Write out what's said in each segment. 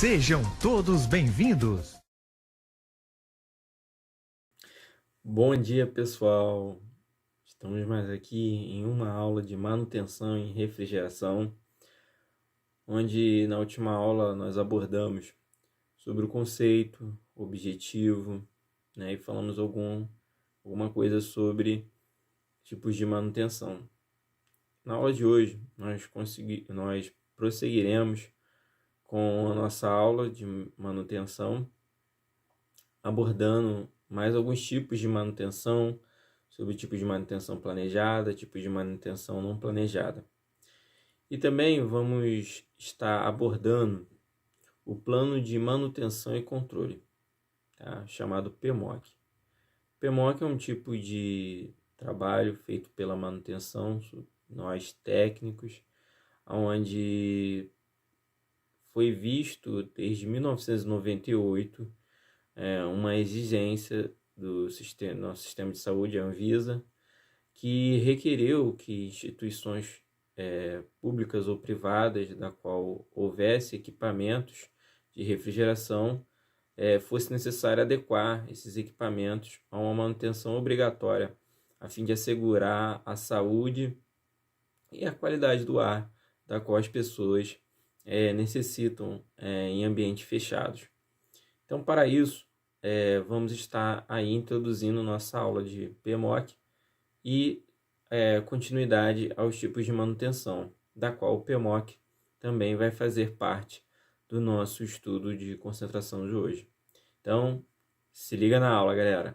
Sejam todos bem-vindos. Bom dia, pessoal. Estamos mais aqui em uma aula de manutenção e refrigeração, onde na última aula nós abordamos sobre o conceito, objetivo, né, e falamos alguma coisa sobre tipos de manutenção. Na aula de hoje nós prosseguiremos com a nossa aula de manutenção, abordando mais alguns tipos de manutenção, sobre tipos de manutenção planejada, tipos de manutenção não planejada. E também vamos estar abordando o plano de manutenção e controle, tá? Chamado PMOC. PMOC é um tipo de trabalho feito pela manutenção, nós técnicos, onde foi visto desde 1998 uma exigência do nosso sistema de saúde, a Anvisa, que requereu que instituições públicas ou privadas, da qual houvesse equipamentos de refrigeração, fosse necessário adequar esses equipamentos a uma manutenção obrigatória, a fim de assegurar a saúde e a qualidade do ar, da qual as pessoas necessitam em ambientes fechados. Então, para isso, vamos estar aí introduzindo nossa aula de PMOC e continuidade aos tipos de manutenção, da qual o PMOC também vai fazer parte do nosso estudo de concentração de hoje. Então, se liga na aula, galera!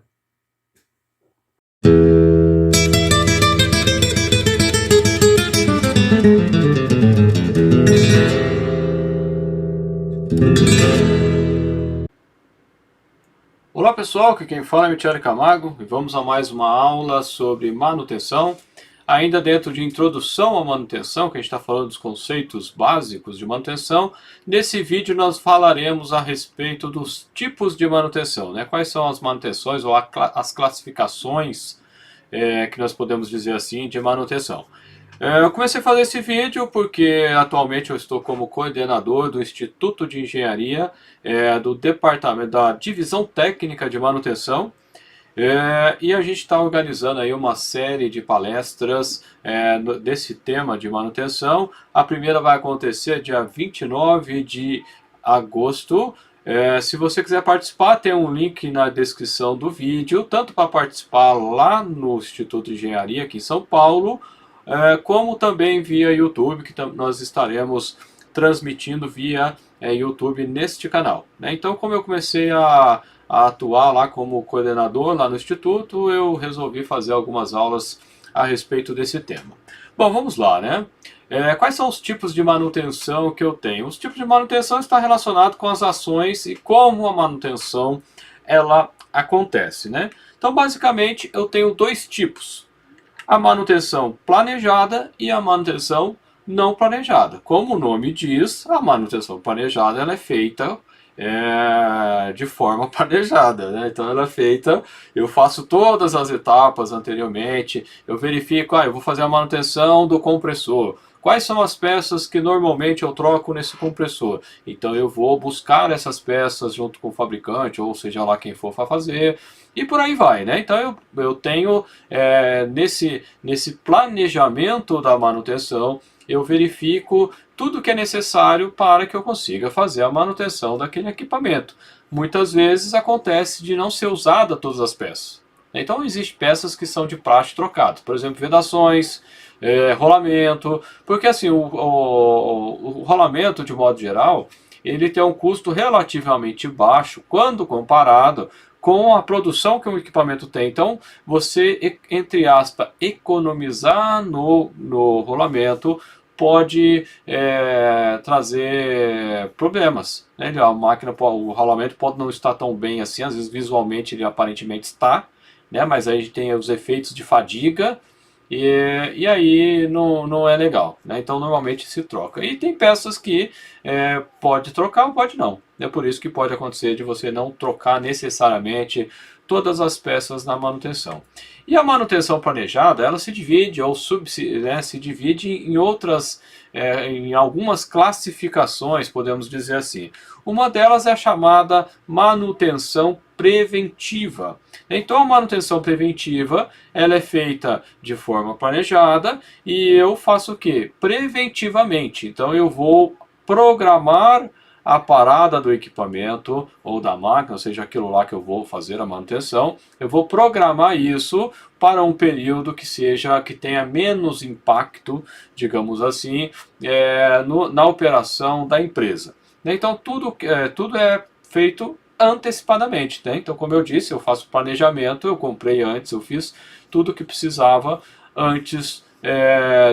Olá pessoal, aqui quem fala é Michele Camargo e vamos a mais uma aula sobre manutenção. Ainda dentro de introdução à manutenção, que a gente está falando dos conceitos básicos de manutenção, nesse vídeo nós falaremos a respeito dos tipos de manutenção, né? Quais são as manutenções ou as classificações, que nós podemos dizer assim, de manutenção. Eu comecei a fazer esse vídeo porque atualmente eu estou como coordenador do Instituto de Engenharia do Departamento da Divisão Técnica de Manutenção e a gente está organizando aí uma série de palestras desse tema de manutenção. A primeira vai acontecer dia 29 de agosto. Se você quiser participar, tem um link na descrição do vídeo, tanto para participar lá no Instituto de Engenharia aqui em São Paulo, como também via YouTube, que nós estaremos transmitindo via YouTube neste canal, né? Então, como eu comecei a atuar lá como coordenador lá no Instituto, eu resolvi fazer algumas aulas a respeito desse tema. Bom, vamos lá, né? Quais são os tipos de manutenção que eu tenho? Os tipos de manutenção estão relacionados com as ações e como a manutenção ela acontece, né? Então, basicamente, eu tenho dois tipos. A manutenção planejada e a manutenção não planejada. Como o nome diz, a manutenção planejada ela é feita de forma planejada, né? Então ela é feita, eu faço todas as etapas anteriormente, eu verifico, eu vou fazer a manutenção do compressor. Quais são as peças que normalmente eu troco nesse compressor? Então eu vou buscar essas peças junto com o fabricante, ou seja lá quem for para fazer, e por aí vai, né? Então eu tenho, nesse planejamento da manutenção, eu verifico tudo que é necessário para que eu consiga fazer a manutenção daquele equipamento. Muitas vezes acontece de não ser usada todas as peças. Então existem peças que são de praxe trocado, por exemplo, vedações, rolamento, porque assim, o rolamento de modo geral, ele tem um custo relativamente baixo quando comparado com a produção que o equipamento tem. Então você, entre aspas, economizar no rolamento pode trazer problemas, né? A máquina, o rolamento pode não estar tão bem assim, às vezes visualmente ele aparentemente está, né? Mas aí tem os efeitos de fadiga e aí não é legal, né? Então normalmente se troca. E tem peças que pode trocar ou pode não. É por isso que pode acontecer de você não trocar necessariamente todas as peças na manutenção. E a manutenção planejada, ela se divide se divide em outras, em algumas classificações, podemos dizer assim. Uma delas é a chamada manutenção preventiva. Então a manutenção preventiva, ela é feita de forma planejada e eu faço o quê? Preventivamente. Então eu vou programar a parada do equipamento ou da máquina, ou seja, aquilo lá que eu vou fazer a manutenção, eu vou programar isso para um período que tenha menos impacto, digamos assim, na operação da empresa. Então tudo é feito antecipadamente, né? Então, como eu disse, eu faço planejamento, eu comprei antes, eu fiz tudo o que precisava antes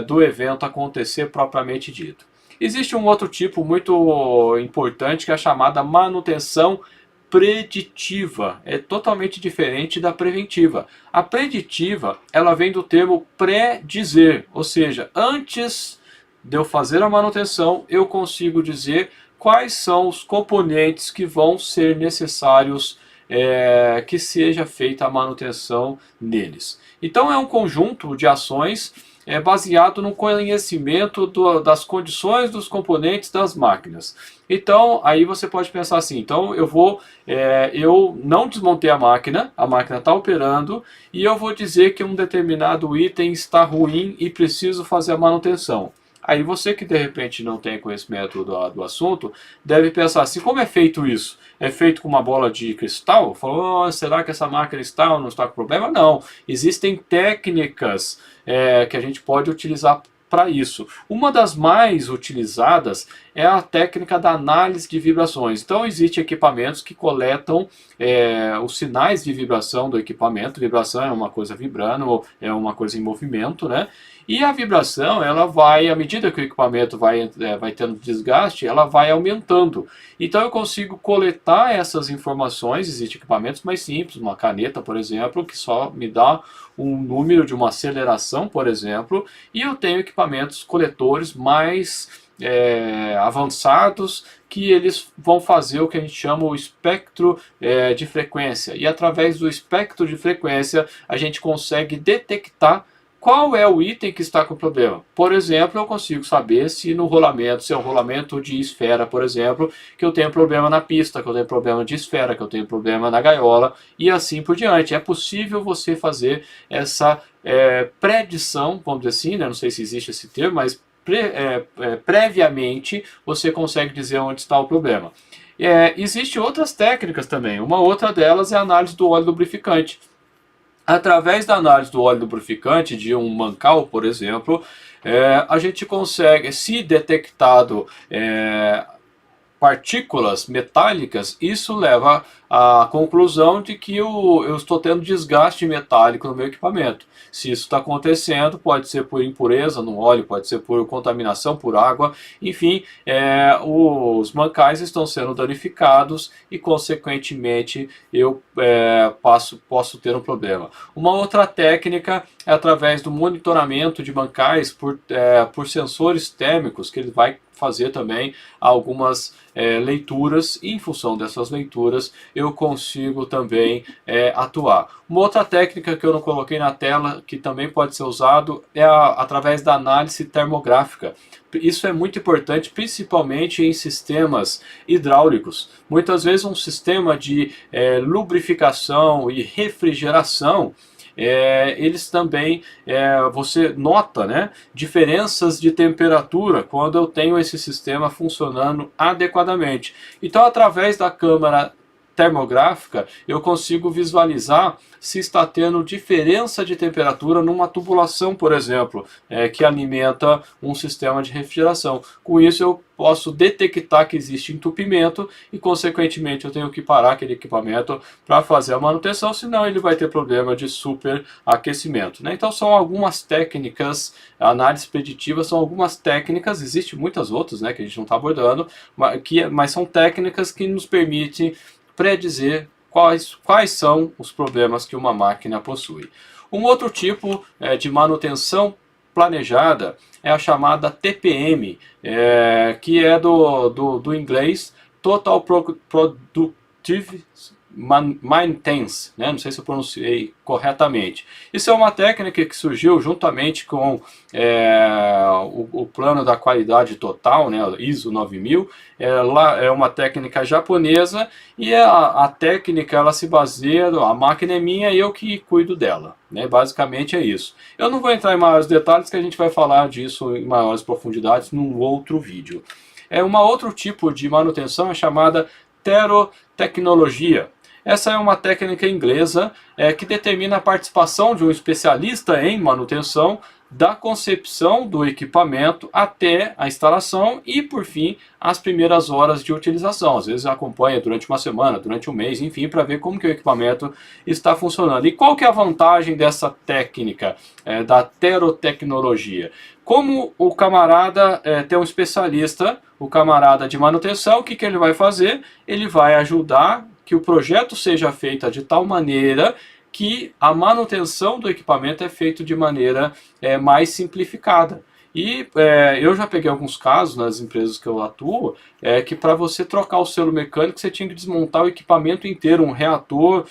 do evento acontecer propriamente dito. Existe um outro tipo muito importante que é a chamada manutenção preditiva. É totalmente diferente da preventiva. A preditiva, ela vem do termo pré-dizer, ou seja, antes de eu fazer a manutenção, eu consigo dizer quais são os componentes que vão ser necessários que seja feita a manutenção neles. Então é um conjunto de ações baseado no conhecimento das condições dos componentes das máquinas. Então, aí você pode pensar assim, então eu não desmontei a máquina está operando, e eu vou dizer que um determinado item está ruim e preciso fazer a manutenção. Aí você que de repente não tem conhecimento do assunto, deve pensar assim, como é feito isso? É feito com uma bola de cristal? Falou, será que essa máquina está ou não está com problema? Não, existem técnicas que a gente pode utilizar para isso. Uma das mais utilizadas é a técnica da análise de vibrações. Então existem equipamentos que coletam os sinais de vibração do equipamento. Vibração é uma coisa vibrando, é uma coisa em movimento, né? E a vibração, ela vai, à medida que o equipamento vai tendo desgaste, ela vai aumentando. Então eu consigo coletar essas informações. Existem equipamentos mais simples, uma caneta, por exemplo, que só me dá um número de uma aceleração, por exemplo, e eu tenho equipamentos coletores mais avançados, que eles vão fazer o que a gente chama o espectro de frequência. E através do espectro de frequência, a gente consegue detectar qual é o item que está com problema. Por exemplo, eu consigo saber se no rolamento, se é um rolamento de esfera, por exemplo, que eu tenho problema na pista, que eu tenho problema de esfera, que eu tenho problema na gaiola, e assim por diante. É possível você fazer essa predição, vamos dizer assim, né? Não sei se existe esse termo, mas previamente você consegue dizer onde está o problema. Existem outras técnicas também. Uma outra delas é a análise do óleo lubrificante. Através da análise do óleo lubrificante de um mancal, por exemplo, a gente consegue, se detectado partículas metálicas, isso leva à conclusão de que eu estou tendo desgaste metálico no meu equipamento. Se isso está acontecendo, pode ser por impureza no óleo, pode ser por contaminação por água, enfim, os mancais estão sendo danificados e, consequentemente, eu posso ter um problema. Uma outra técnica é através do monitoramento de mancais por sensores térmicos, que ele vai fazer também algumas leituras, e em função dessas leituras eu consigo também atuar. Uma outra técnica que eu não coloquei na tela, que também pode ser usado, é através da análise termográfica. Isso é muito importante, principalmente em sistemas hidráulicos. Muitas vezes um sistema de lubrificação e refrigeração, eles também, você nota, né, diferenças de temperatura quando eu tenho esse sistema funcionando adequadamente. Então, através da câmara termográfica, eu consigo visualizar se está tendo diferença de temperatura numa tubulação, por exemplo, que alimenta um sistema de refrigeração. Com isso eu posso detectar que existe entupimento e, consequentemente, eu tenho que parar aquele equipamento para fazer a manutenção, senão ele vai ter problema de superaquecimento, né? Então são algumas técnicas, a análise preditiva são algumas técnicas, existem muitas outras, né, que a gente não está abordando, mas são técnicas que nos permitem predizer quais são os problemas que uma máquina possui. Um outro tipo de manutenção planejada é a chamada TPM, que é do inglês Total Productive Maintenance, né? Não sei se eu pronunciei corretamente. Isso é uma técnica que surgiu juntamente com o plano da qualidade total, né? ISO 9000. É uma técnica japonesa e a técnica ela se baseia, a máquina é minha e eu que cuido dela, né? Basicamente é isso. Eu não vou entrar em maiores detalhes, que a gente vai falar disso em maiores profundidades num outro vídeo. Uma outro tipo de manutenção é chamada terotecnologia. Essa é uma técnica inglesa que determina a participação de um especialista em manutenção da concepção do equipamento até a instalação e, por fim, as primeiras horas de utilização. Às vezes acompanha durante uma semana, durante um mês, enfim, para ver como que o equipamento está funcionando. E qual que é a vantagem dessa técnica, da terotecnologia? Como o camarada tem um especialista, o camarada de manutenção, o que ele vai fazer? Ele vai ajudar que o projeto seja feito de tal maneira que a manutenção do equipamento é feita de maneira mais simplificada. E eu já peguei alguns casos nas empresas que eu atuo, que para você trocar o selo mecânico você tinha que desmontar o equipamento inteiro, um reator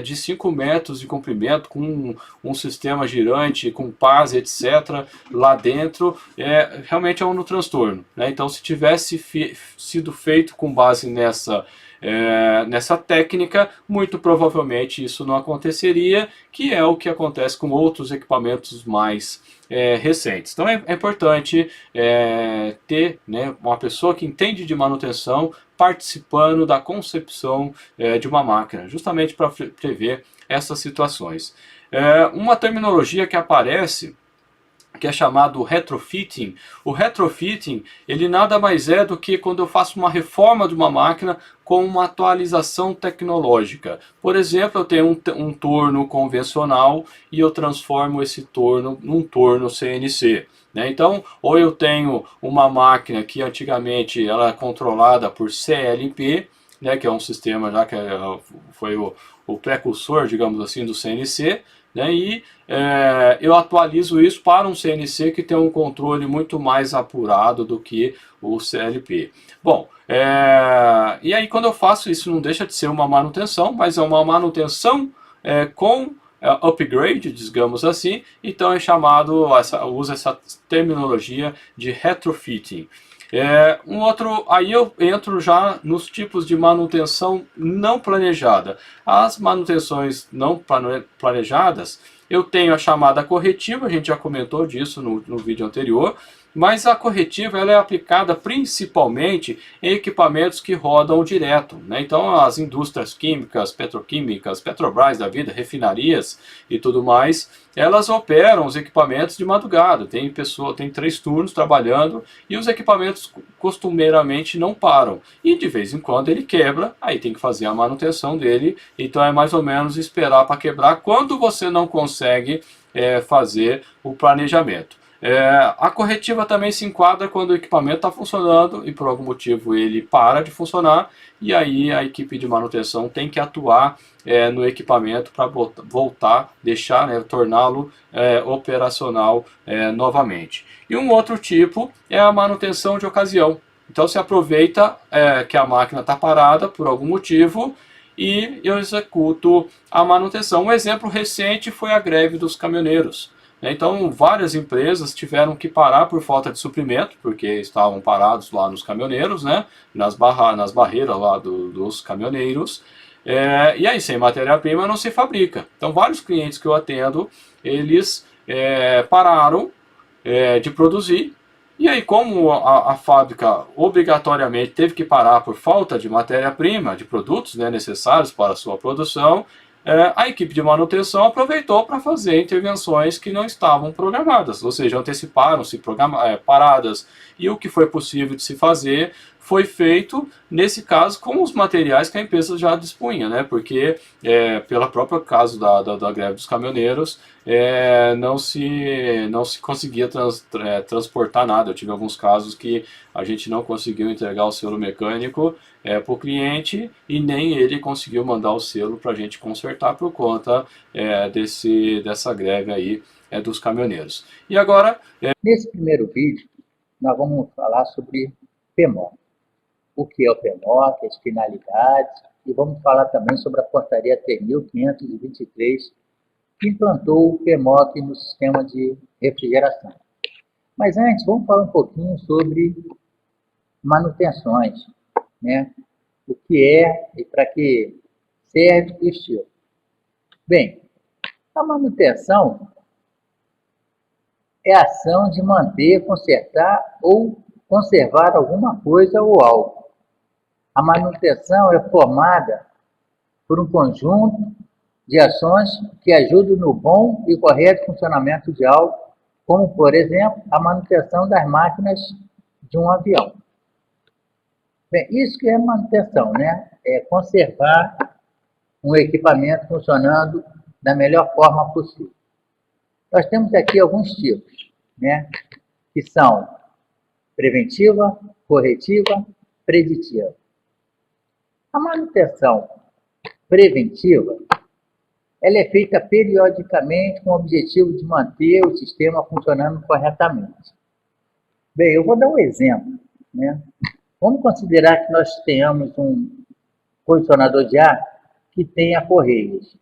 de 5 metros de comprimento, com um sistema girante, com pás, etc. lá dentro, realmente é um transtorno, né? Então se tivesse sido feito com base nessa técnica, muito provavelmente isso não aconteceria, que é o que acontece com outros equipamentos mais recentes. Então é importante ter, né, uma pessoa que entende de manutenção participando da concepção de uma máquina, justamente para prever essas situações. Uma terminologia que aparece, que é chamado retrofitting. O retrofitting, ele nada mais é do que quando eu faço uma reforma de uma máquina com uma atualização tecnológica. Por exemplo, eu tenho um torno convencional e eu transformo esse torno num torno CNC. Né? Então, ou eu tenho uma máquina que antigamente ela é controlada por CLP, né, que é um sistema já que foi o precursor, digamos assim, do CNC, né, e eu atualizo isso para um CNC que tem um controle muito mais apurado do que o CLP. Bom, e aí quando eu faço isso não deixa de ser uma manutenção, mas é uma manutenção com upgrade, digamos assim, então é chamado, usa essa terminologia de retrofitting. Aí eu entro já nos tipos de manutenção não planejada. As manutenções não planejadas, eu tenho a chamada corretiva, a gente já comentou disso no vídeo anterior, mas a corretiva ela é aplicada principalmente em equipamentos que rodam direto, né? Então as indústrias químicas, petroquímicas, Petrobras da vida, refinarias e tudo mais, elas operam os equipamentos de madrugada, tem 3 turnos trabalhando e os equipamentos costumeiramente não param. E de vez em quando ele quebra, aí tem que fazer a manutenção dele, então é mais ou menos esperar para quebrar quando você não consegue fazer o planejamento. A corretiva também se enquadra quando o equipamento está funcionando e por algum motivo ele para de funcionar, e aí a equipe de manutenção tem que atuar no equipamento para voltar, deixar, né, torná-lo operacional novamente. E um outro tipo é a manutenção de ocasião. Então se aproveita que a máquina está parada por algum motivo e eu executo a manutenção. Um exemplo recente foi a greve dos caminhoneiros. Então várias empresas tiveram que parar por falta de suprimento, porque estavam parados lá nos caminhoneiros, né, nas barreiras lá dos caminhoneiros, e aí sem matéria-prima não se fabrica. Então vários clientes que eu atendo, eles pararam de produzir, e aí como a fábrica obrigatoriamente teve que parar por falta de matéria-prima, de produtos, né, necessários para a sua produção, a equipe de manutenção aproveitou para fazer intervenções que não estavam programadas, ou seja, anteciparam-se paradas, e o que foi possível de se fazer foi feito, nesse caso, com os materiais que a empresa já dispunha, né? Porque, pela própria caso da greve dos caminhoneiros, não se conseguia transportar nada. Eu tive alguns casos que a gente não conseguiu entregar o selo mecânico para o cliente e nem ele conseguiu mandar o selo para a gente consertar por conta dessa greve aí dos caminhoneiros. E agora... Nesse primeiro vídeo, nós vamos falar sobre PMOC. O que é o PMOC, as finalidades, e vamos falar também sobre a portaria 3.523, que implantou o PMOC no sistema de refrigeração. Mas antes, vamos falar um pouquinho sobre manutenções, né? O que é e para que serve o estilo. Bem, a manutenção é a ação de manter, consertar ou conservar alguma coisa ou algo. A manutenção é formada por um conjunto de ações que ajudam no bom e correto funcionamento de algo, como, por exemplo, a manutenção das máquinas de um avião. Bem, isso que é manutenção, né? É conservar um equipamento funcionando da melhor forma possível. Nós temos aqui alguns tipos, né? Que são preventiva, corretiva, preditiva. A manutenção preventiva, ela é feita periodicamente com o objetivo de manter o sistema funcionando corretamente. Bem, eu vou dar um exemplo, né? Vamos considerar que nós tenhamos um condicionador de ar que tenha correias.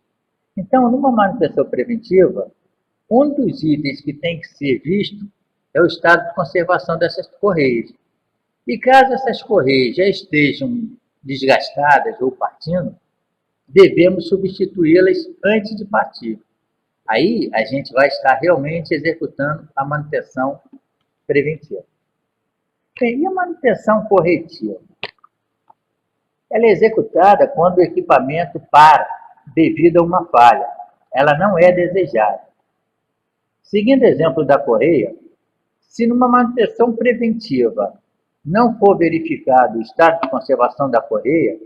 Então, numa manutenção preventiva, um dos itens que tem que ser visto é o estado de conservação dessas correias. E caso essas correias já estejam desgastadas ou partindo, devemos substituí-las antes de partir. Aí a gente vai estar realmente executando a manutenção preventiva. Bem, e a manutenção corretiva? Ela é executada quando o equipamento para devido a uma falha. Ela não é desejada. Seguindo o exemplo da correia, se numa manutenção preventiva não for verificado o estado de conservação da correia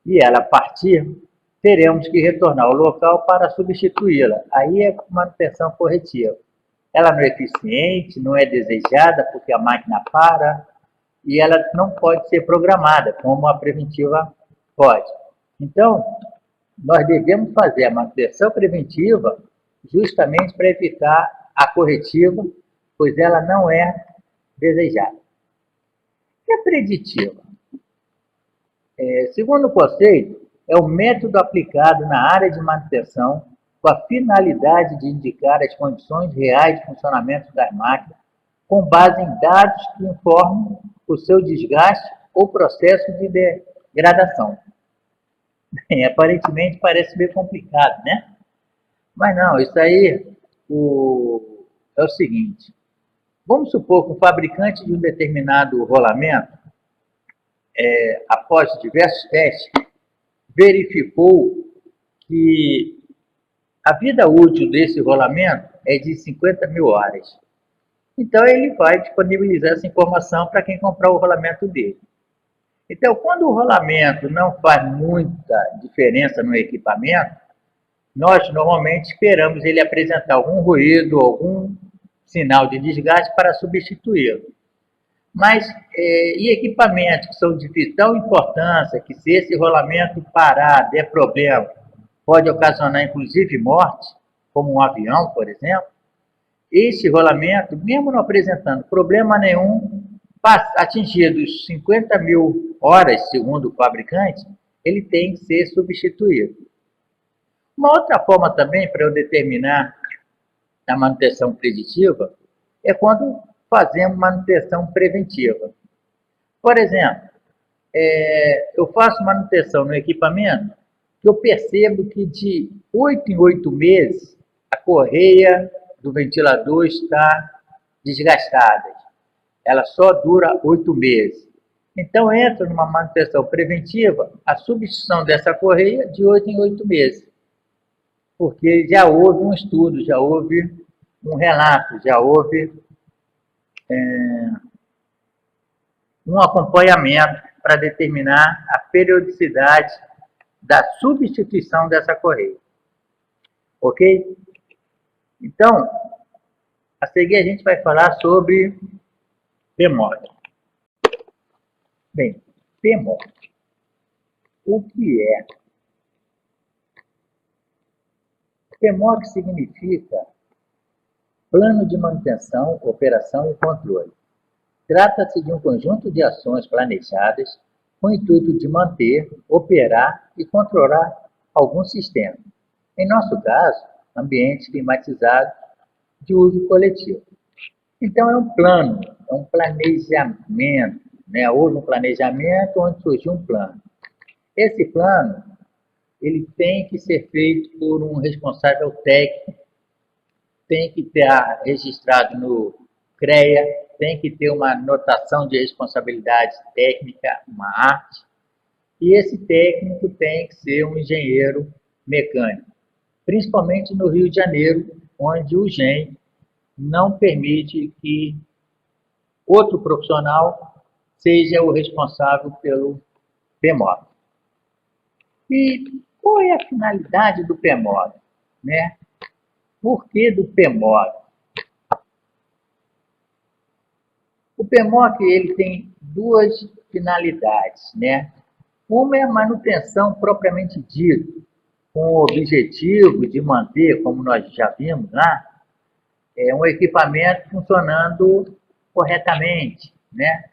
e ela partir, teremos que retornar ao local para substituí-la. Aí é manutenção corretiva. Ela não é eficiente, não é desejada porque a máquina para e ela não pode ser programada como a preventiva pode. Então, nós devemos fazer a manutenção preventiva justamente para evitar a corretiva, pois ela não é desejada. E a preditiva? Segundo o conceito, é o método aplicado na área de manutenção com a finalidade de indicar as condições reais de funcionamento das máquinas com base em dados que informam o seu desgaste ou processo de degradação. Bem, aparentemente parece meio complicado, né? Mas não, isso aí é o seguinte. Vamos supor que um fabricante de um determinado rolamento, após diversos testes, verificou que a vida útil desse rolamento é de 50 mil horas. Então, ele vai disponibilizar essa informação para quem comprar o rolamento dele. Então, quando o rolamento não faz muita diferença no equipamento, nós normalmente esperamos ele apresentar algum ruído, algum sinal de desgaste para substituí-lo. Mas, e equipamentos que são de vital importância, que se esse rolamento parar, der problema, pode ocasionar inclusive morte, como um avião, por exemplo, esse rolamento, mesmo não apresentando problema nenhum, atingidos 50 mil horas, segundo o fabricante, ele tem que ser substituído. Uma outra forma também para eu determinar a manutenção preditiva é quando fazemos manutenção preventiva. Por exemplo, eu faço manutenção no equipamento que eu percebo que de 8 em 8 meses a correia do ventilador está desgastada. Ela só dura 8 meses. Então, entra numa manutenção preventiva a substituição dessa correia de 8 em 8 meses. Porque já houve um estudo, já houve um relato, já houve um acompanhamento para determinar a periodicidade da substituição dessa correia. Ok? Então, a seguir a gente vai falar sobre PMOC. Bem, PMOC. O que é? PMOC significa Plano de Manutenção, Operação e Controle. Trata-se de um conjunto de ações planejadas com o intuito de manter, operar e controlar algum sistema. Em nosso caso, ambientes climatizados de uso coletivo. Então, é um plano, é um planejamento, né? Houve um planejamento onde surgiu um plano. Esse plano, ele tem que ser feito por um responsável técnico, tem que estar registrado no CREA, tem que ter uma notação de responsabilidade técnica, uma arte, e esse técnico tem que ser um engenheiro mecânico, principalmente no Rio de Janeiro, onde o GEM não permite que outro profissional seja o responsável pelo PMOC. E qual é a finalidade do PMOC, né? Por que do PMOC? O PMOC ele tem duas finalidades, né? Uma é a manutenção propriamente dita, com o objetivo de manter, como nós já vimos lá, um equipamento funcionando corretamente, né?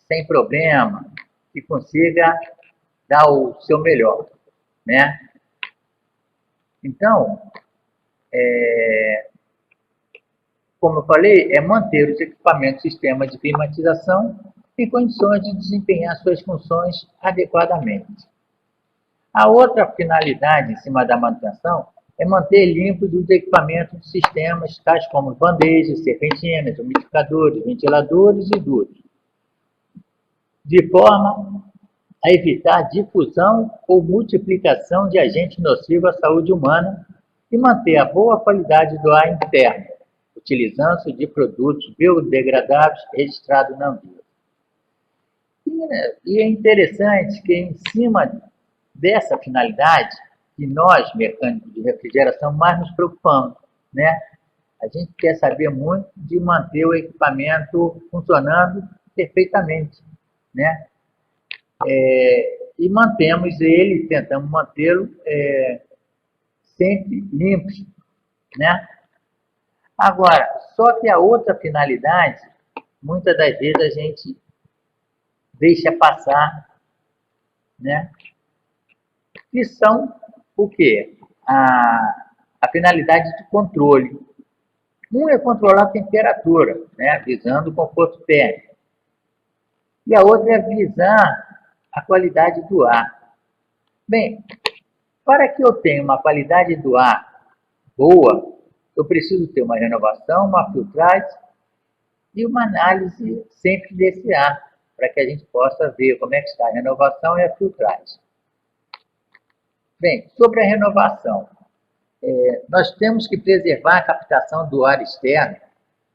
Sem problema, que consiga dar o seu melhor, né? Então, como eu falei, é manter os equipamentos sistemas de climatização em condições de desempenhar suas funções adequadamente. A outra finalidade em cima da manutenção é manter limpos os equipamentos dos sistemas, tais como bandejas, serpentinas, umidificadores, ventiladores e dutos, de forma a evitar difusão ou multiplicação de agentes nocivos à saúde humana e manter a boa qualidade do ar interno, utilizando-se de produtos biodegradáveis registrados na Anvisa. E é interessante que, em cima dessa finalidade, que nós, mecânicos de refrigeração, mais nos preocupamos, né? A gente quer saber muito de manter o equipamento funcionando perfeitamente, né? E mantemos ele, tentamos mantê-lo sempre limpos, né? Agora, só que a outra finalidade, muitas das vezes a gente deixa passar, né? Que são o quê? A finalidade de controle. Um é controlar a temperatura, né? Visando o conforto térmico. E a outra é visar a qualidade do ar. Bem, para que eu tenha uma qualidade do ar boa, eu preciso ter uma renovação, uma filtragem e uma análise sempre desse ar, para que a gente possa ver como é que está a renovação e a filtragem. Bem, sobre a renovação, nós temos que preservar a captação do ar externo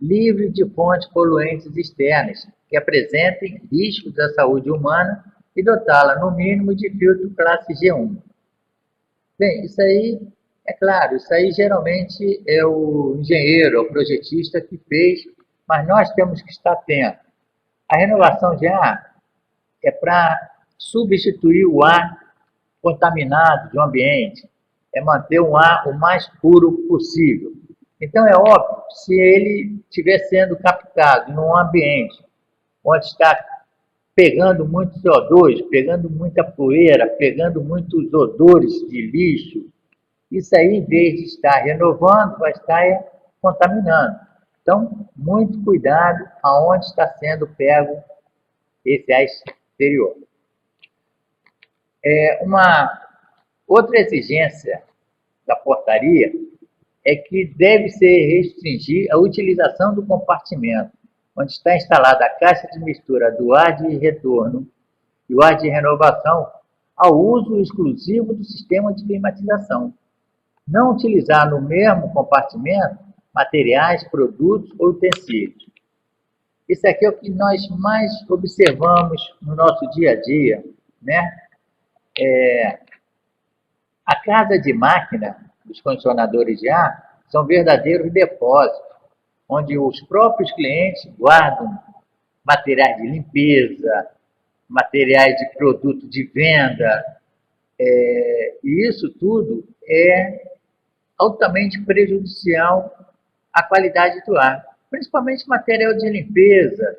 livre de fontes poluentes externas que apresentem riscos à saúde humana e dotá-la, no mínimo, de filtro classe G1. Bem, isso aí, é claro, isso aí geralmente é o engenheiro, é o projetista que fez, mas nós temos que estar atentos. A renovação de ar é para substituir o ar contaminado de um ambiente, é manter um ar o mais puro possível. Então, é óbvio, se ele estiver sendo captado num ambiente onde está pegando muito CO2, pegando muita poeira, pegando muitos odores de lixo, isso aí, em vez de estar renovando, vai estar contaminando. Então, muito cuidado aonde está sendo pego esse ar exterior. Uma outra exigência da portaria é que deve ser restringir a utilização do compartimento, onde está instalada a caixa de mistura do ar de retorno e o ar de renovação, ao uso exclusivo do sistema de climatização. Não utilizar no mesmo compartimento materiais, produtos ou utensílios. Isso aqui é o que nós mais observamos no nosso dia a dia, né? A casa de máquina dos condicionadores de ar são verdadeiros depósitos, onde os próprios clientes guardam materiais de limpeza, materiais de produto de venda, e isso tudo é altamente prejudicial à qualidade do ar, principalmente material de limpeza,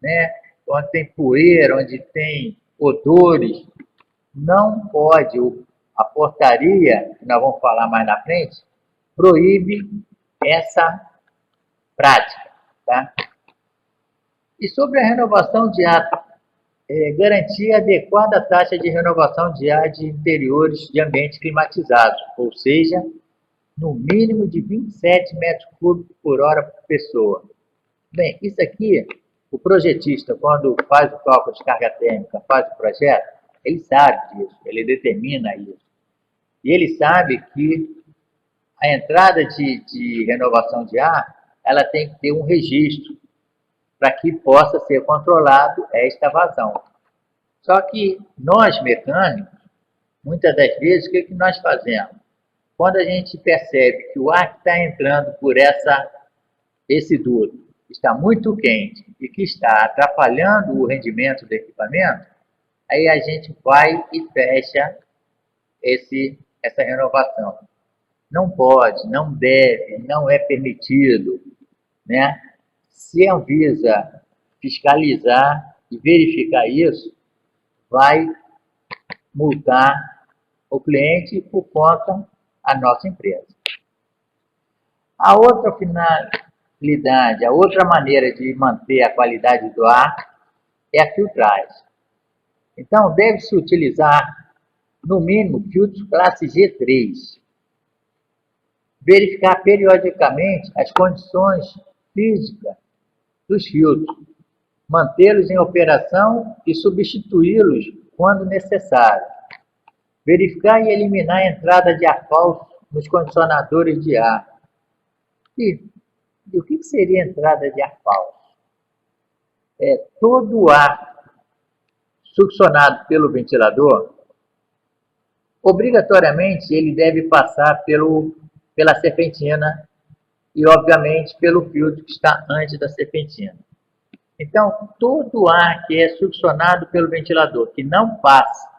né? Onde tem poeira, onde tem odores, não pode, a portaria, que nós vamos falar mais na frente, proíbe essa prática, tá? E sobre a renovação de ar, garantir a adequada taxa de renovação de ar de interiores de ambientes climatizados, ou seja, no mínimo de 27 metros cúbicos por hora por pessoa. Bem, isso aqui, o projetista, quando faz o cálculo de carga térmica, faz o projeto, ele sabe disso, ele determina isso. E ele sabe que a entrada de renovação de ar, ela tem que ter um registro para que possa ser controlado esta vazão. Só que nós, mecânicos, muitas das vezes, o que nós fazemos? Quando a gente percebe que o ar que está entrando por esse duto está muito quente e que está atrapalhando o rendimento do equipamento, aí a gente vai e fecha essa renovação. Não pode, não deve, não é permitido, né? Se a Anvisa fiscalizar e verificar isso, vai multar o cliente por conta da nossa empresa. A outra finalidade, a outra maneira de manter a qualidade do ar é a filtragem. Então, deve-se utilizar, no mínimo, filtros classe G3. Verificar periodicamente as condições físicas dos filtros, mantê-los em operação e substituí-los quando necessário. Verificar e eliminar a entrada de ar falso nos condicionadores de ar. E o que seria entrada de ar falso? Todo o ar succionado pelo ventilador, obrigatoriamente ele deve passar pela serpentina e, obviamente, pelo filtro que está antes da serpentina. Então, todo o ar que é succionado pelo ventilador, que não passa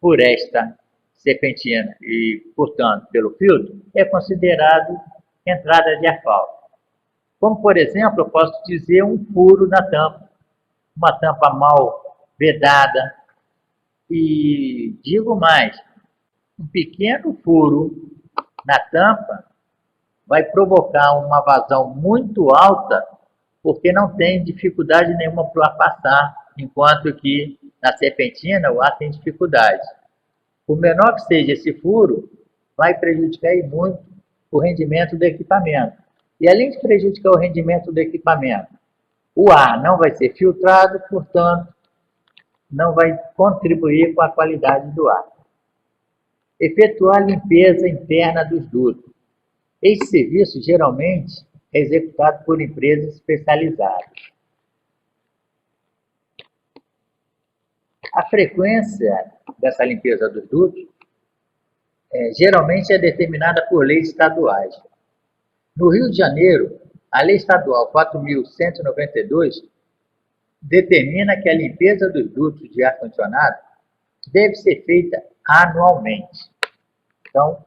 por esta serpentina e, portanto, pelo filtro, é considerado entrada de ar falso. Como, por exemplo, eu posso dizer um furo na tampa, uma tampa mal vedada, e digo mais, um pequeno furo na tampa vai provocar uma vazão muito alta, porque não tem dificuldade nenhuma para o ar passar, enquanto que na serpentina o ar tem dificuldade. Por menor que seja esse furo, vai prejudicar muito o rendimento do equipamento. E além de prejudicar o rendimento do equipamento, o ar não vai ser filtrado, portanto, não vai contribuir com a qualidade do ar. Efetuar a limpeza interna dos dutos. Esse serviço, geralmente, é executado por empresas especializadas. A frequência dessa limpeza dos dutos geralmente é determinada por leis estaduais. No Rio de Janeiro, a Lei Estadual 4.192 determina que a limpeza dos dutos de ar-condicionado deve ser feita anualmente. Então,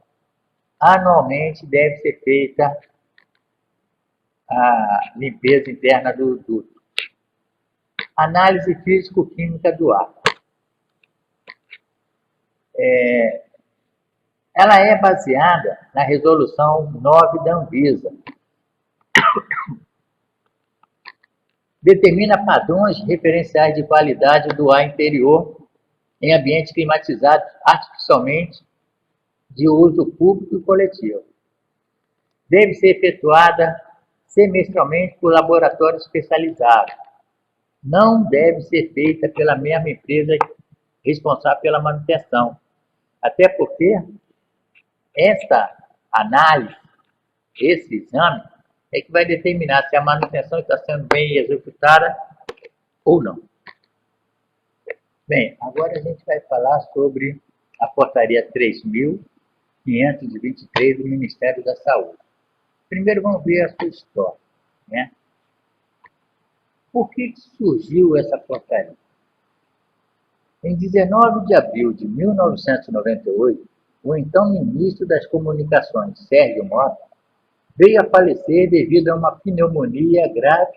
anualmente deve ser feita a limpeza interna do duto. Análise físico-química do ar. Ela é baseada na resolução 9 da Anvisa. Determina padrões referenciais de qualidade do ar interior em ambientes climatizados artificialmente de uso público e coletivo. Deve ser efetuada semestralmente por laboratório especializado. Não deve ser feita pela mesma empresa responsável pela manutenção. Até porque esta análise, esse exame, é que vai determinar se a manutenção está sendo bem executada ou não. Bem, agora a gente vai falar sobre a portaria 3.523 do Ministério da Saúde. Primeiro vamos ver a sua história, né? Por que surgiu essa portaria? Em 19 de abril de 1998, o então ministro das Comunicações, Sérgio Mota, veio a falecer devido a uma pneumonia grave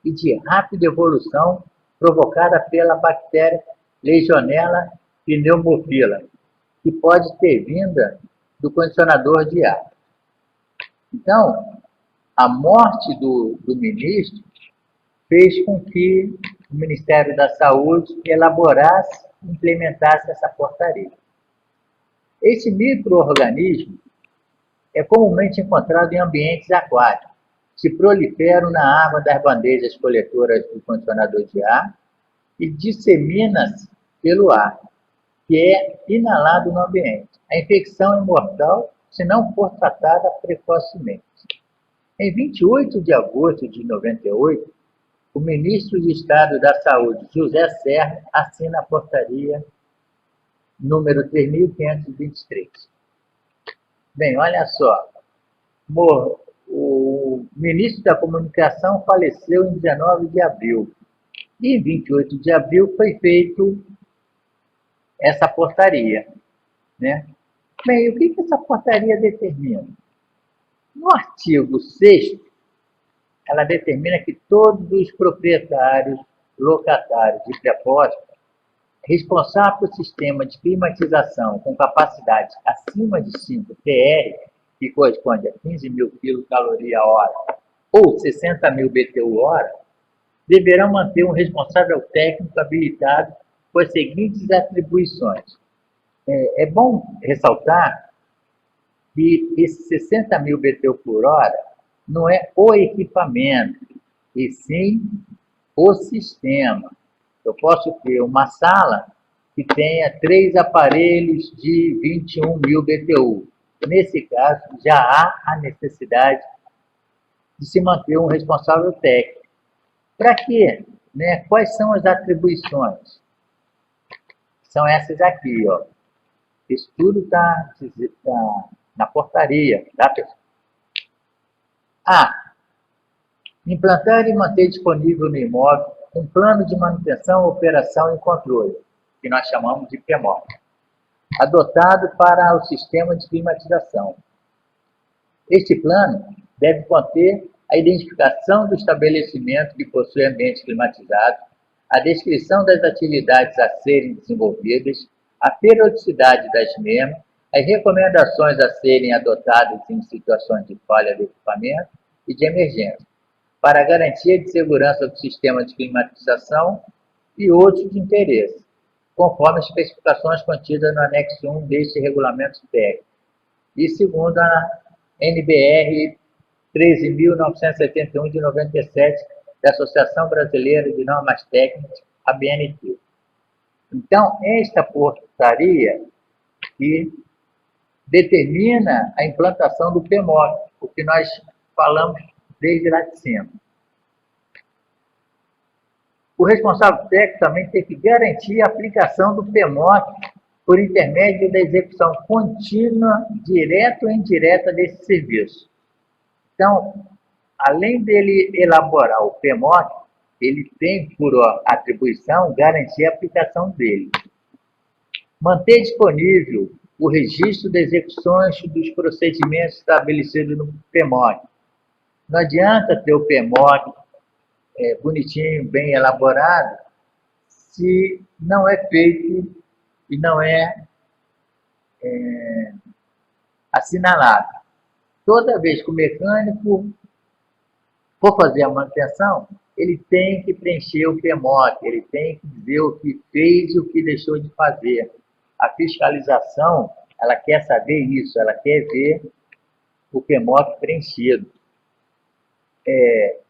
e de rápida evolução provocada pela bactéria Legionella pneumophila, que pode ter vinda do condicionador de ar. Então, a morte do ministro fez com que o Ministério da Saúde elaborasse e implementasse essa portaria. Esse micro-organismo é comumente encontrado em ambientes aquáticos, se proliferam na água das bandejas coletoras do condicionador de ar e dissemina-se pelo ar, que é inalado no ambiente. A infecção é mortal se não for tratada precocemente. Em 28 de agosto de 98, o ministro de Estado da Saúde, José Serra, assina a portaria número 3.523. Bem, olha só, o ministro da Comunicação faleceu em 19 de abril. E em 28 de abril foi feito essa portaria, né? Bem, o que essa portaria determina? No artigo 6º, ela determina que todos os proprietários, locatários de prepostos responsáveis por sistema de climatização com capacidade acima de 5 TR, que corresponde a 15.000 kcal/hora ou 60.000 BTU/hora, deverão manter um responsável técnico habilitado com as seguintes atribuições. É bom ressaltar que esse 60.000 BTU/hora não é o equipamento, e sim o sistema. Eu posso ter uma sala que tenha 3 aparelhos de 21.000 BTU. Nesse caso, já há a necessidade de se manter um responsável técnico. Para quê? Né? Quais são as atribuições? São essas aqui, ó. Isso tudo está na portaria, tá, pessoal? A. Implantar e manter disponível no imóvel um plano de manutenção, operação e controle, que nós chamamos de PMOC, adotado para o sistema de climatização. Este plano deve conter a identificação do estabelecimento que possui ambiente climatizado, a descrição das atividades a serem desenvolvidas, a periodicidade das mesmas, as recomendações a serem adotadas em situações de falha do equipamento e de emergência, para a garantia de segurança do sistema de climatização e outros de interesse, conforme as especificações contidas no anexo 1 deste regulamento técnico, e segundo a NBR 13.971 de 97, da Associação Brasileira de Normas Técnicas, a BNT. Então, esta portaria que determina a implantação do PMOC, o que nós falamos desde lá de cima. O responsável técnico também tem que garantir a aplicação do PMOC por intermédio da execução contínua, direta ou indireta desse serviço. Então, além dele elaborar o PMOC, ele tem por atribuição garantir a aplicação dele. Manter disponível o registro das execuções dos procedimentos estabelecidos no PMOC. Não adianta ter o PMOC bonitinho, bem elaborado, se não é feito e não é assinalado. Toda vez que o mecânico for fazer a manutenção, ele tem que preencher o PMOC, ele tem que dizer o que fez e o que deixou de fazer. A fiscalização, ela quer saber isso, ela quer ver o PMOC preenchido.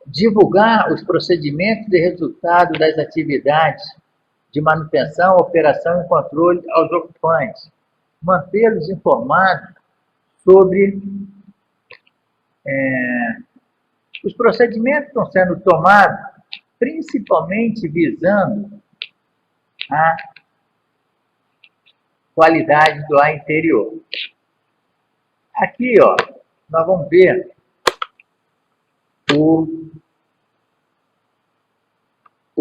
Divulgar os procedimentos de resultado das atividades de manutenção, operação e controle aos ocupantes. Mantê-los informados sobre Os procedimentos estão sendo tomados principalmente visando a qualidade do ar interior. Aqui, ó, nós vamos ver o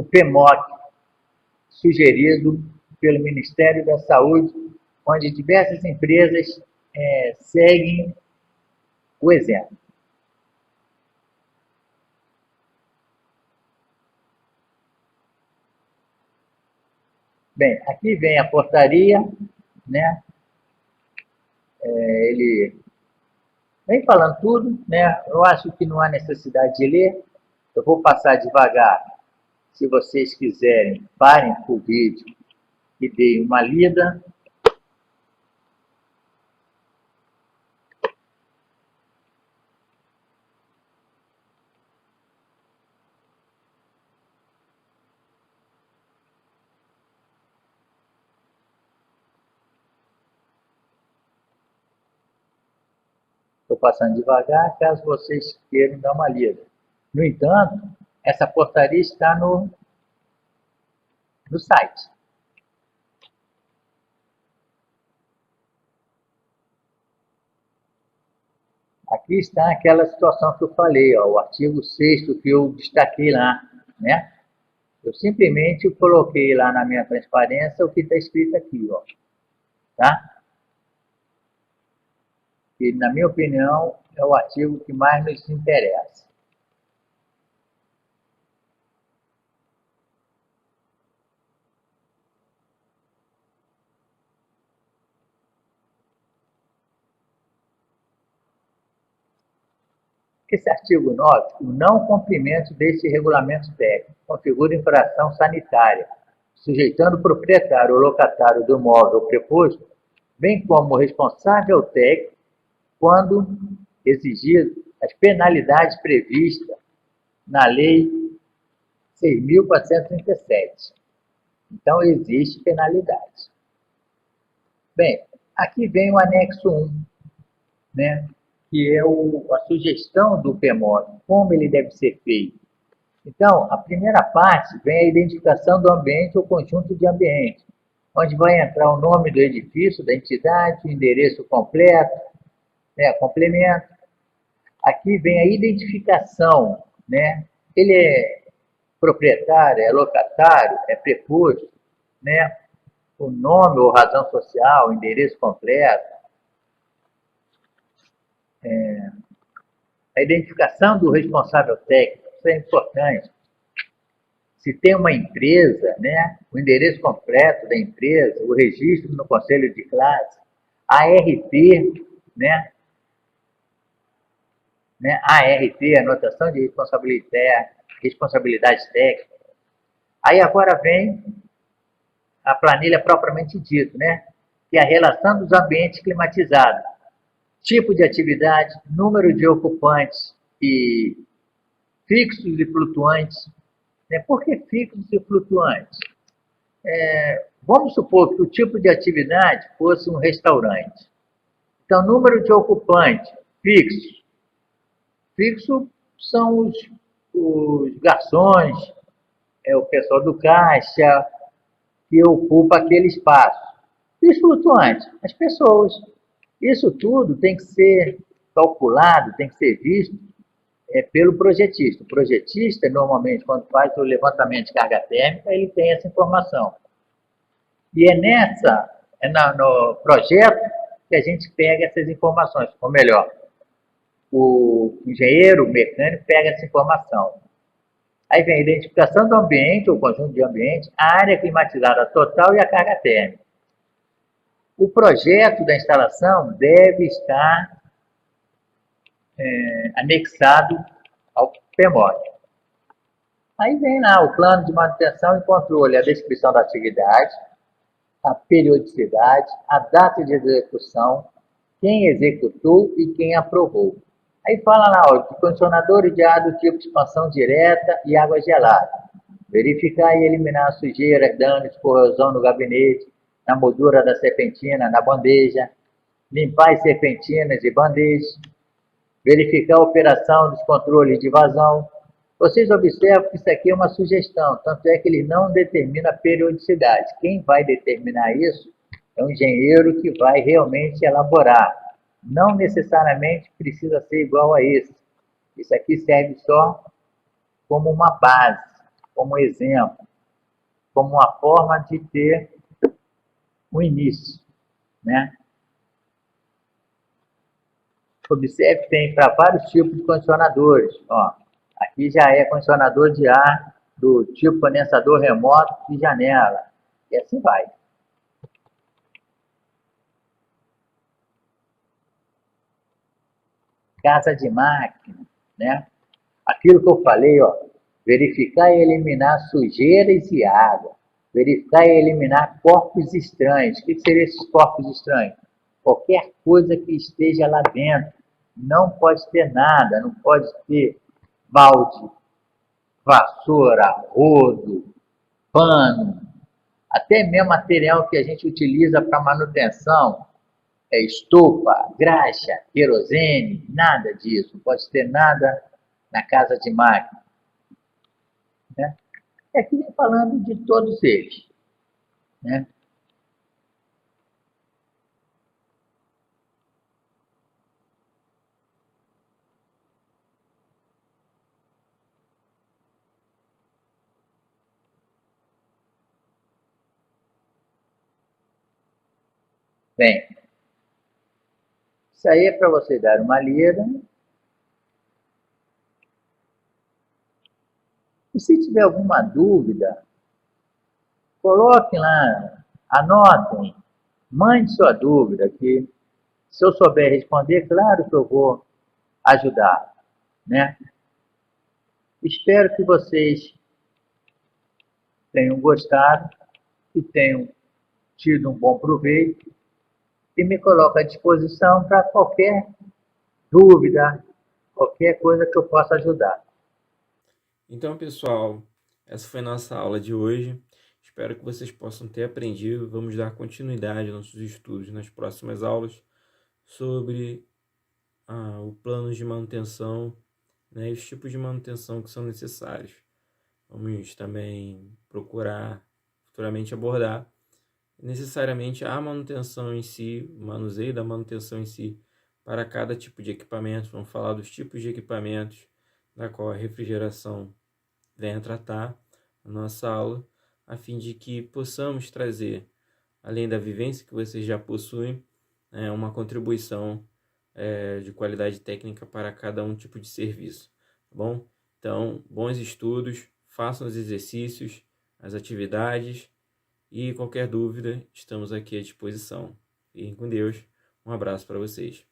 PMOC sugerido pelo Ministério da Saúde, onde diversas empresas seguem o exemplo. Bem, aqui vem a portaria, né? Ele vem falando tudo, né? Eu acho que não há necessidade de ler. Eu vou passar devagar. Se vocês quiserem, parem o vídeo e deem uma lida. Estou passando devagar, caso vocês queiram dar uma lida. No entanto, essa portaria está no site. Aqui está aquela situação que eu falei, ó, o artigo 6º que eu destaquei lá, né? Eu simplesmente coloquei lá na minha transparência o que está escrito aqui, ó, tá? Que, na minha opinião, é o artigo que mais nos interessa. Esse artigo 9, o não cumprimento deste regulamento técnico configura infração sanitária, sujeitando o proprietário ou locatário do imóvel preposto, bem como o responsável técnico, quando exigir as penalidades previstas na Lei 6.437. Então, existe penalidade. Bem, aqui vem o anexo 1, né? Que é a sugestão do PMOC, como ele deve ser feito. Então, a primeira parte vem a identificação do ambiente ou conjunto de ambiente, onde vai entrar o nome do edifício, da entidade, o endereço completo, né, complemento. Aqui vem a identificação, né? Ele é proprietário, é locatário, é preposto, né? O nome ou razão social, o endereço completo. A identificação do responsável técnico, isso é importante. Se tem uma empresa, né, o endereço completo da empresa, o registro no conselho de classe, a ART, né, ART, anotação de responsabilidade técnica. Aí agora vem a planilha propriamente dita, né, que é a relação dos ambientes climatizados. Tipo de atividade, número de ocupantes e fixos e flutuantes. Né? Por que fixos e flutuantes? Vamos supor que o tipo de atividade fosse um restaurante. Então, número de ocupantes fixos. Fixo são os garçons, o pessoal do caixa, que ocupa aquele espaço. E os flutuantes? As pessoas. Isso tudo tem que ser calculado, tem que ser visto pelo projetista. O projetista, normalmente, quando faz o levantamento de carga térmica, ele tem essa informação. E no projeto que a gente pega essas informações, ou melhor, o engenheiro, o mecânico, pega essa informação. Aí vem a identificação do ambiente, ou conjunto de ambiente, a área climatizada total e a carga térmica. O projeto da instalação deve estar anexado ao PMOC. Aí vem lá o plano de manutenção e controle, a descrição da atividade, a periodicidade, a data de execução, quem executou e quem aprovou. Aí fala lá, ó, de condicionadores de ar do tipo de expansão direta e água gelada. Verificar e eliminar sujeiras, danos, corrosão no gabinete, na moldura da serpentina, na bandeja, limpar as serpentinas e bandejas, verificar a operação dos controles de vazão. Vocês observam que isso aqui é uma sugestão, tanto é que ele não determina a periodicidade. Quem vai determinar isso é um engenheiro que vai realmente elaborar. Não necessariamente precisa ser igual a esse. Isso aqui serve só como uma base, como exemplo, como uma forma de ter um início, né? Observe que tem para vários tipos de condicionadores. Ó, aqui já é condicionador de ar do tipo condensador remoto de janela. E assim vai. Casa de máquina, né? Aquilo que eu falei, ó, verificar e eliminar sujeiras e água. Verificar e eliminar corpos estranhos. O que seriam esses corpos estranhos? Qualquer coisa que esteja lá dentro. Não pode ter nada, não pode ter balde, vassoura, rodo, pano, até mesmo material que a gente utiliza para manutenção, estopa, graxa, querosene, nada disso, não pode ter nada na casa de máquina, né? É aqui vem falando de todos eles, né? Bem, isso aí é para você dar uma lida. E se tiver alguma dúvida, coloquem lá, anotem, mande sua dúvida, que se eu souber responder, claro que eu vou ajudar, né? Espero que vocês tenham gostado e tenham tido um bom proveito e me coloco à disposição para qualquer dúvida, qualquer coisa que eu possa ajudar. Então, pessoal, essa foi a nossa aula de hoje. Espero que vocês possam ter aprendido. Vamos dar continuidade aos nossos estudos nas próximas aulas sobre o plano de manutenção, né, e os tipos de manutenção que são necessários. Vamos também procurar futuramente abordar necessariamente a manutenção em si, o manuseio da manutenção em si para cada tipo de equipamento. Vamos falar dos tipos de equipamentos da qual a refrigeração vem a tratar a nossa aula, a fim de que possamos trazer, além da vivência que vocês já possuem, uma contribuição de qualidade técnica para cada um tipo de serviço, tá bom? Então, bons estudos, façam os exercícios, as atividades e qualquer dúvida, estamos aqui à disposição. Fiquem com Deus, um abraço para vocês.